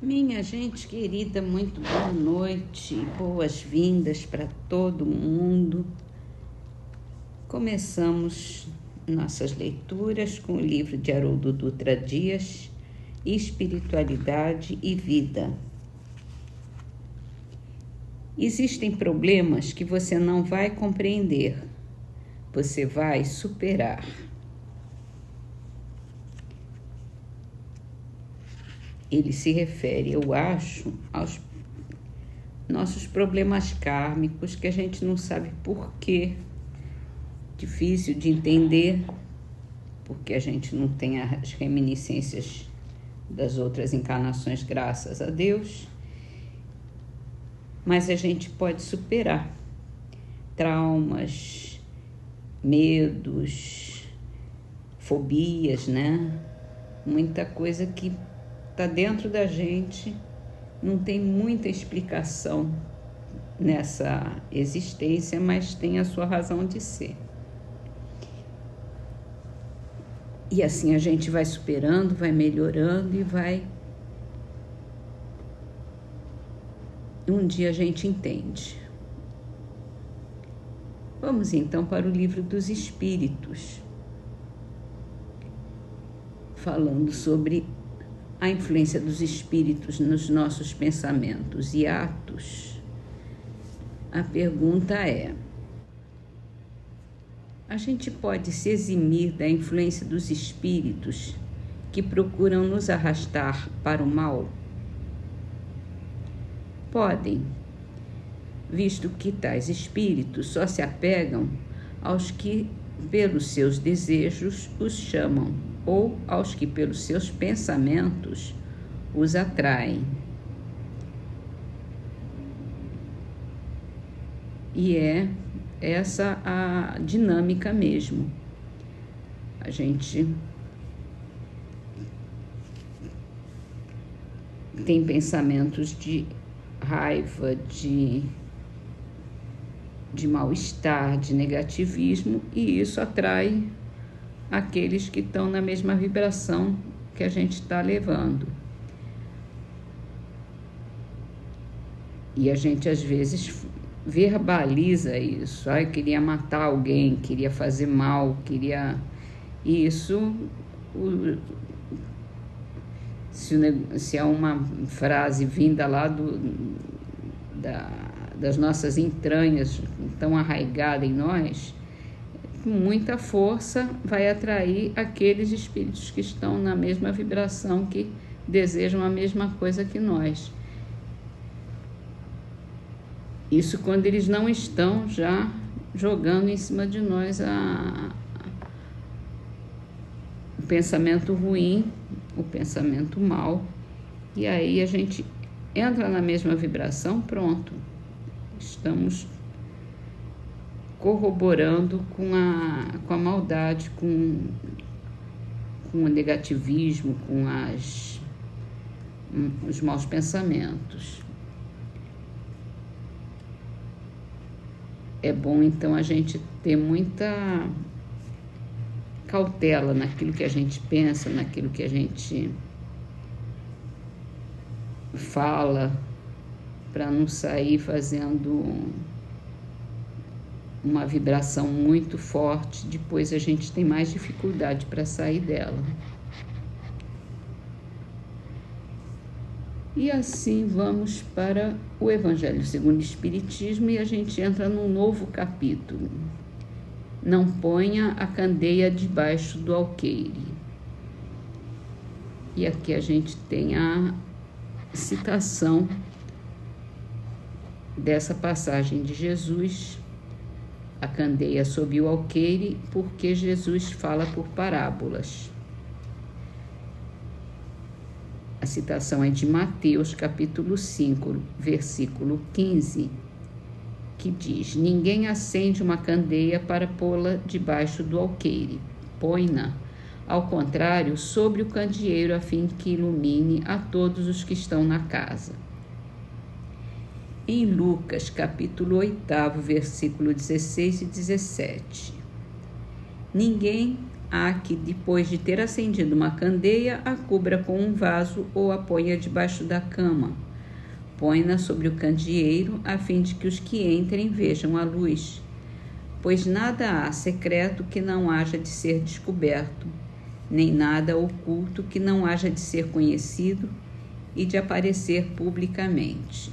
Minha gente querida, muito boa noite, boas-vindas para todo mundo. Começamos nossas leituras com o livro de Haroldo Dutra Dias, Espiritualidade e Vida. Existem problemas que você não vai compreender, você vai superar. Ele se refere, eu acho, aos nossos problemas kármicos que a gente não sabe por quê. Difícil de entender, porque a gente não tem as reminiscências das outras encarnações, graças a Deus. Mas a gente pode superar traumas, medos, fobias, né? Muita coisa que está dentro da gente, não tem muita explicação nessa existência, mas tem a sua razão de ser. E assim a gente vai superando, vai melhorando e vai... Um dia a gente entende. Vamos então para o Livro dos Espíritos, falando sobre a influência dos espíritos nos nossos pensamentos e atos. A pergunta é: a gente pode se eximir da influência dos espíritos que procuram nos arrastar para o mal? Podem, visto que tais espíritos só se apegam aos que, pelos seus desejos, os chamam, ou aos que, pelos seus pensamentos, os atraem. E é essa a dinâmica mesmo. A gente tem pensamentos de raiva, de mal-estar, de negativismo, e isso atrai aqueles que estão na mesma vibração que a gente está levando. E a gente às vezes verbaliza isso. Eu queria matar alguém, queria fazer mal, queria... E isso, se é uma frase vinda lá das nossas entranhas, tão arraigada em nós, com muita força vai atrair aqueles espíritos que estão na mesma vibração, que desejam a mesma coisa que nós. Isso quando eles não estão já jogando em cima de nós o pensamento ruim, o pensamento mal, e aí a gente entra na mesma vibração, pronto. Estamos corroborando com a maldade, com o negativismo, com os maus pensamentos. É bom, então, a gente ter muita cautela naquilo que a gente pensa, naquilo que a gente fala, para não sair fazendo uma vibração muito forte. Depois a gente tem mais dificuldade para sair dela. E assim vamos para o Evangelho segundo o Espiritismo, e a gente entra num novo capítulo. Não ponha a candeia debaixo do alqueire. E aqui a gente tem a citação dessa passagem de Jesus: a candeia sob o alqueire, porque Jesus fala por parábolas. A citação é de Mateus, capítulo 5, versículo 15, que diz: ninguém acende uma candeia para pô-la debaixo do alqueire, põe-na, ao contrário, sobre o candeeiro, a fim que ilumine a todos os que estão na casa. Em Lucas, capítulo 8, versículo 16 e 17. Ninguém há que, depois de ter acendido uma candeia, a cubra com um vaso ou a ponha debaixo da cama. Põe-na sobre o candeeiro, a fim de que os que entrem vejam a luz. Pois nada há secreto que não haja de ser descoberto, nem nada oculto que não haja de ser conhecido e de aparecer publicamente.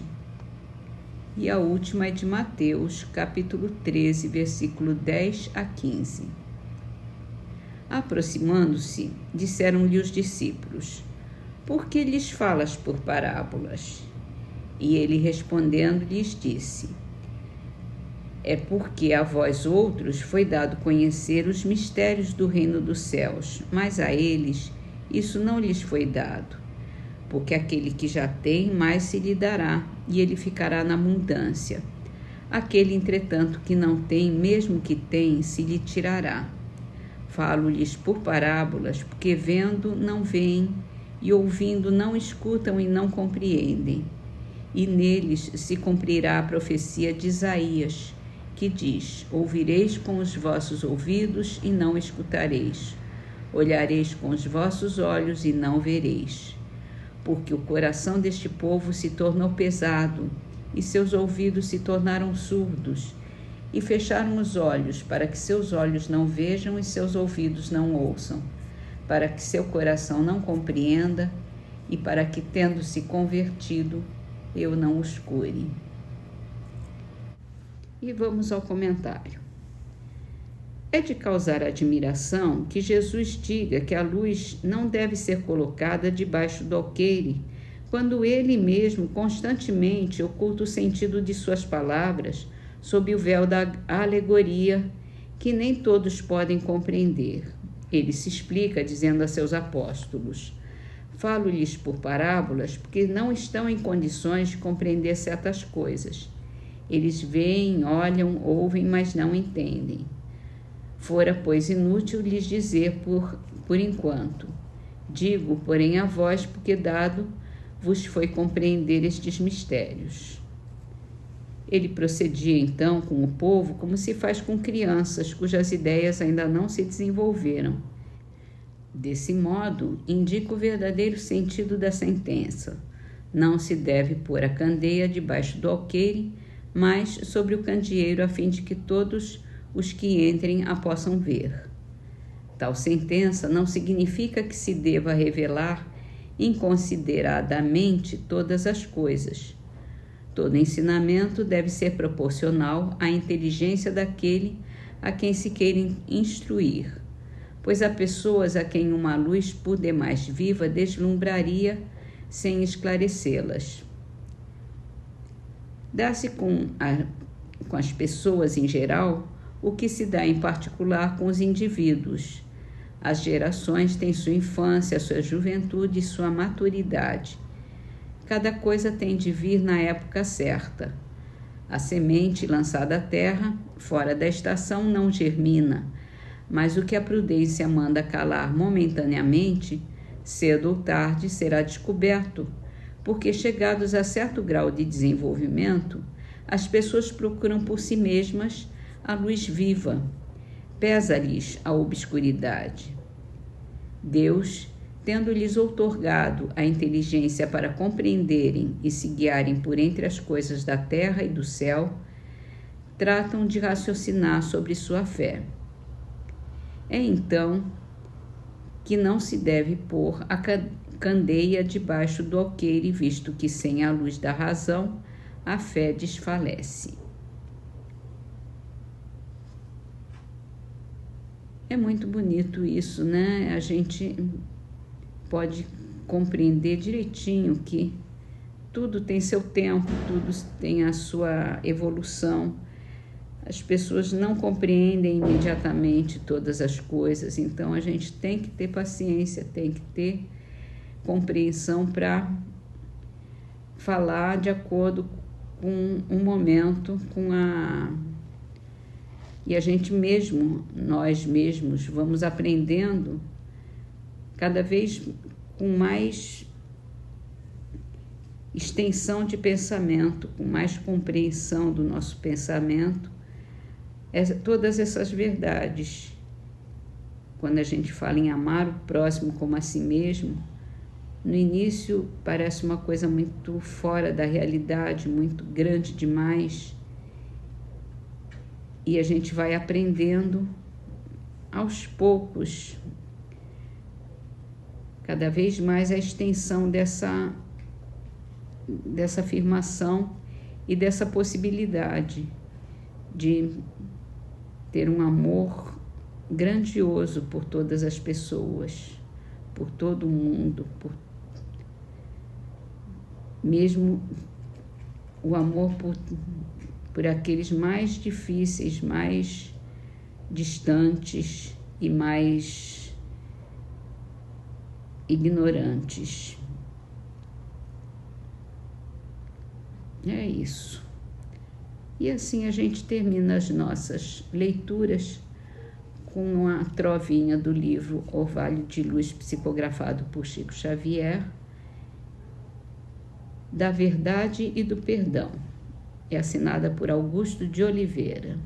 E a última é de Mateus, capítulo 13, versículo 10 a 15. Aproximando-se, disseram-lhe os discípulos: Por que lhes falas por parábolas? E ele respondendo lhes disse: É porque a vós outros foi dado conhecer os mistérios do reino dos céus, mas a eles isso não lhes foi dado. Porque aquele que já tem, mais se lhe dará, e ele ficará na abundância. Aquele, entretanto, que não tem, mesmo que tem, se lhe tirará. Falo-lhes por parábolas, porque vendo não veem, e ouvindo não escutam e não compreendem. E neles se cumprirá a profecia de Isaías, que diz: Ouvireis com os vossos ouvidos e não escutareis. Olhareis com os vossos olhos e não vereis. Porque o coração deste povo se tornou pesado, e seus ouvidos se tornaram surdos, e fecharam os olhos, para que seus olhos não vejam e seus ouvidos não ouçam, para que seu coração não compreenda, e para que, tendo-se convertido, eu não os cure. E vamos ao comentário. É de causar admiração que Jesus diga que a luz não deve ser colocada debaixo do alqueire, quando ele mesmo constantemente oculta o sentido de suas palavras sob o véu da alegoria, que nem todos podem compreender. Ele se explica dizendo a seus apóstolos: Falo-lhes por parábolas porque não estão em condições de compreender certas coisas. Eles veem, olham, ouvem, mas não entendem. Fora, pois, inútil lhes dizer por enquanto. Digo, porém, a vós, porque dado vos foi compreender estes mistérios. Ele procedia, então, com o povo como se faz com crianças, cujas ideias ainda não se desenvolveram. Desse modo, indica o verdadeiro sentido da sentença. Não se deve pôr a candeia debaixo do alqueire, mas sobre o candeeiro, a fim de que todos os que entrem a possam ver. Tal sentença não significa que se deva revelar inconsideradamente todas as coisas. Todo ensinamento deve ser proporcional à inteligência daquele a quem se queira instruir, pois há pessoas a quem uma luz por demais viva deslumbraria sem esclarecê-las. Dá-se com as pessoas em geral o que se dá em particular com os indivíduos. As gerações têm sua infância, sua juventude e sua maturidade. Cada coisa tem de vir na época certa. A semente lançada à terra, fora da estação, não germina, mas o que a prudência manda calar momentaneamente, cedo ou tarde será descoberto, porque, chegados a certo grau de desenvolvimento, as pessoas procuram por si mesmas a luz viva. Pesa-lhes a obscuridade. Deus, tendo-lhes outorgado a inteligência para compreenderem e se guiarem por entre as coisas da terra e do céu, tratam de raciocinar sobre sua fé. É então que não se deve pôr a candeia debaixo do alqueire, visto que sem a luz da razão a fé desfalece. É muito bonito isso, né? A gente pode compreender direitinho que tudo tem seu tempo, tudo tem a sua evolução. As pessoas não compreendem imediatamente todas as coisas, então a gente tem que ter paciência, tem que ter compreensão para falar de acordo com o momento, e a gente mesmo, nós mesmos, vamos aprendendo cada vez com mais extensão de pensamento, com mais compreensão do nosso pensamento, todas essas verdades quando a gente fala em amar o próximo como a si mesmo, no início parece uma coisa muito fora da realidade, muito grande demais. E a gente vai aprendendo aos poucos, cada vez mais, a extensão dessa afirmação e dessa possibilidade de ter um amor grandioso por todas as pessoas, por todo mundo, mesmo o amor por aqueles mais difíceis, mais distantes e mais ignorantes. É isso. E assim a gente termina as nossas leituras com a trovinha do livro Orvalho de Luz, psicografado por Chico Xavier, da Verdade e do Perdão. É assinada por Augusto de Oliveira.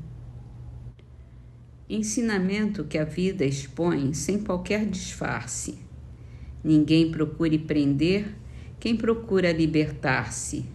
Ensinamento que a vida expõe sem qualquer disfarce. Ninguém procure prender quem procura libertar-se.